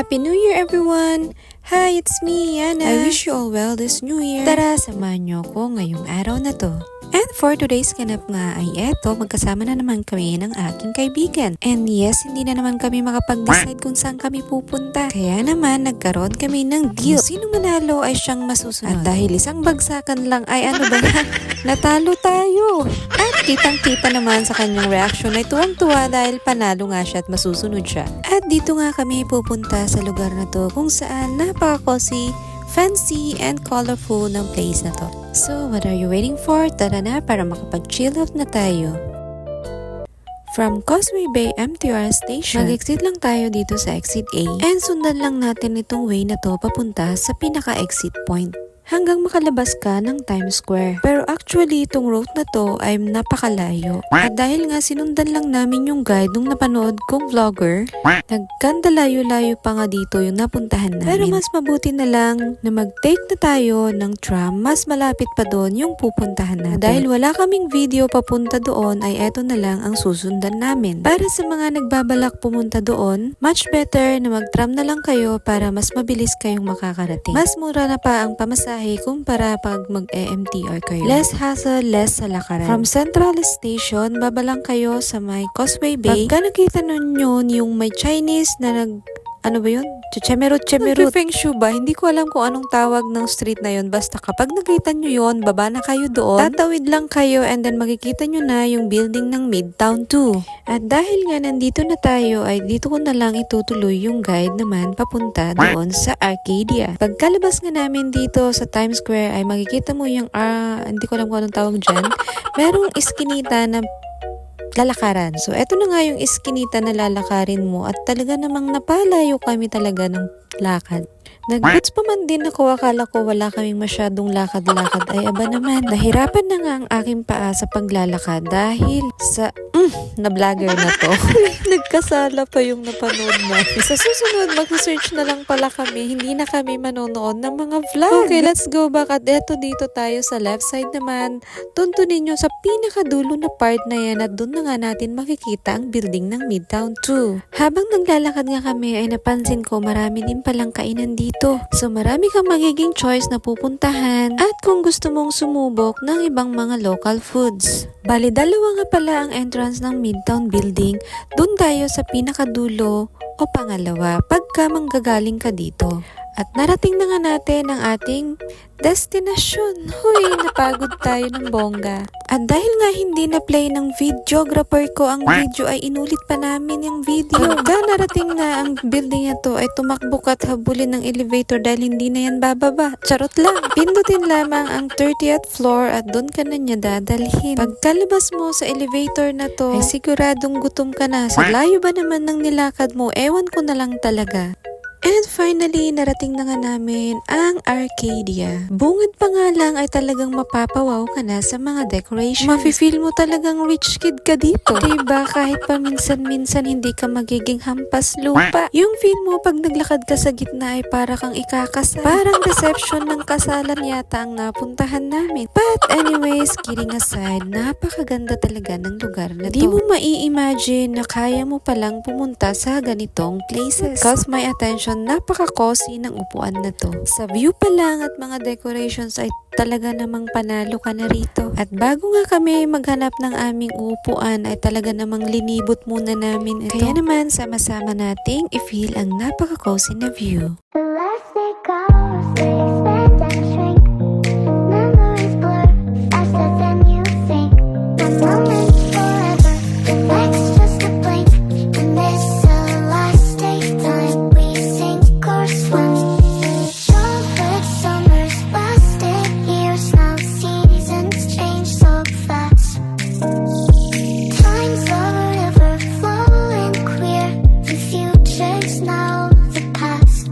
Happy New Year, everyone! Hi, it's me, Yana. I wish you all well this New Year. Tara, samahan niyo ako ngayong araw na to. And for today's ganap nga ay eto, magkasama na naman kami ng aking kaibigan. And yes, hindi na naman kami makapag-decide kung saan kami pupunta. Kaya naman, nagkaroon kami ng deal. Kung sino manalo ay siyang masusunod. At dahil isang bagsakan lang ay ano ba yan? Natalo tayo! At kitang-kita naman sa kanyang reaction ay tuwang-tuwa dahil panalo nga siya at masusunod siya. At dito nga kami pupunta sa lugar na to kung saan napaka-cozy, fancy, and colorful ng place na to. So, what are you waiting for? Tara na para makapag-chill out na tayo. From Causeway Bay MTR Station, mag-exit lang tayo dito sa exit A and sundan lang natin itong way na to papunta sa pinaka-exit point hanggang makalabas ka ng Times Square. Pero actually, itong route na to ay napakalayo. At dahil nga sinundan lang namin yung guide nung napanood kong vlogger, nagkanda layo-layo pa nga dito yung napuntahan namin. Pero mas mabuti na lang na mag-take na tayo ng tram, mas malapit pa doon yung pupuntahan natin. Dahil wala kaming video papunta doon, ay eto na lang ang susundan namin. Para sa mga nagbabalak pumunta doon, much better na mag-tram na lang kayo para mas mabilis kayong makakarating. Mas mura na pa ang pamasahe kumpara pag mag-EMTR kayo. Less hassle, less salakaran. From Central Station, babalang kayo sa may Causeway Bay. Pagka nakita nun yun, yung may Chinese na ano ba yun? Chemerut. Feng Shui ba? Hindi ko alam kung anong tawag ng street na yun. Basta kapag nakita nyo yun, baba na kayo doon. Tatawid lang kayo and then makikita nyo na yung building ng Midtown 2. At dahil nga nandito na tayo, ay dito ko na lang itutuloy yung guide naman papunta doon sa Arcadia. Pagkalabas nga namin dito sa Times Square, ay makikita mo yung, hindi ko alam kung anong tawag dyan. Merong iskinita na lalakaran. So, eto na nga yung iskinita na lalakarin mo at talaga namang napalayo kami talaga ng lakad. Nag-gets pa man din ako, akala ko wala kaming masyadong lakad-lakad. Ay aba naman, nahirapan na nga ang aking paa sa paglalakad dahil sa na vlogger na to. Nagkasala pa yung napanood natin. Sa susunod, mag-search na lang pala kami. Hindi na kami manonood ng mga vlog. Okay, let's go back. At eto dito tayo sa left side naman. Tuntunin nyo sa pinakadulo na part na yan at doon na nga natin makikita ang building ng Midtown 2. Habang naglalakad nga kami ay napansin ko marami din palang kainan dito. So marami kang magiging choice na pupuntahan at kung gusto mong sumubok ng ibang mga local foods. Bali, dalawa nga pala ang entrance ng Midtown Building. Doon tayo sa pinakadulo o pangalawa pagka manggagaling ka dito. At narating na nga natin ang ating destinasyon. Huy, napagod tayo ng bongga. At dahil nga hindi na-play ng videographer ko ang video, ay inulit pa namin yung video. Pagka narating na ang building na to, ay tumakbo ka at habulin ng elevator dahil hindi na yan bababa. Charot lang. Pindutin lamang ang 30th floor at doon ka na niya dadalhin. Pagkalabas mo sa elevator na to, ay siguradong gutom ka na. Sa layo ba naman ng nilakad mo, ewan ko na lang talaga. And finally, narating na nga namin ang Arcadia. Bungad pa nga lang ay talagang mapapawaw ka na sa mga decorations. Mafe-feel mo talagang rich kid ka dito. Diba? Kahit pa minsan-minsan hindi ka magiging hampas lupa. Yung feel mo pag naglakad ka sa gitna ay para kang ikakasal. Parang reception ng kasalan yata ang napuntahan namin. But anyways, kidding aside, napakaganda talaga ng lugar na to. Di mo mai-imagine na kaya mo palang pumunta sa ganitong places. Cause my attention, napaka-cozy ng upuan na to. Sa view pa lang at mga decorations ay talaga namang panalo ka na rito. At bago nga kami maghanap ng aming upuan ay talaga namang linibot muna namin ito. Kaya naman sama-sama nating i-feel ang napaka-cozy na view. The less they go, they expand and shrink. Memories blur faster than you think. One moment forever, the next just a blink. And this elastic time we sink or swim. Chocolate summers, plastic years now. Seasons change so fast. Time's a river flowing clear. The future's now the past.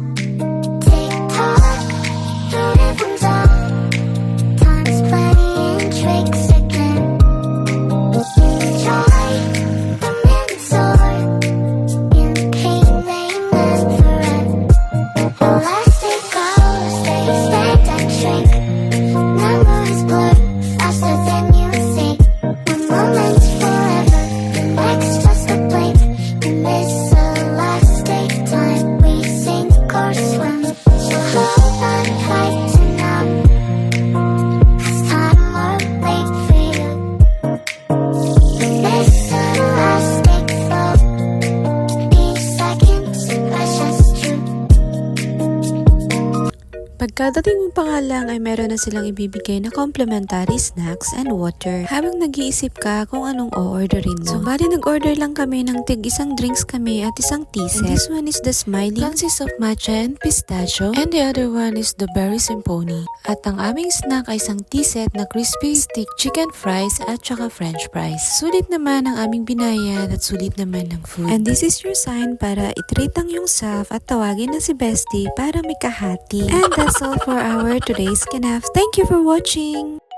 Kadating mo pa nga lang ay meron na silang ibibigay na complimentary snacks and water. Habang nag-iisip ka kung anong o-orderin mo. So, bali nag-order lang kami ng isang drinks kami at isang tea set. And this one is the Smiley, consists of matcha and pistachio. And the other one is the Berry Symphony. At ang aming snack ay isang tea set na crispy stick chicken fries at saka french fries. Sulit naman ang aming binayad at sulit naman ng food. And this is your sign para i-treat ang yung self at tawagin na si Bestie para may kahati. And that's all for our today's Kanaf. Thank you for watching!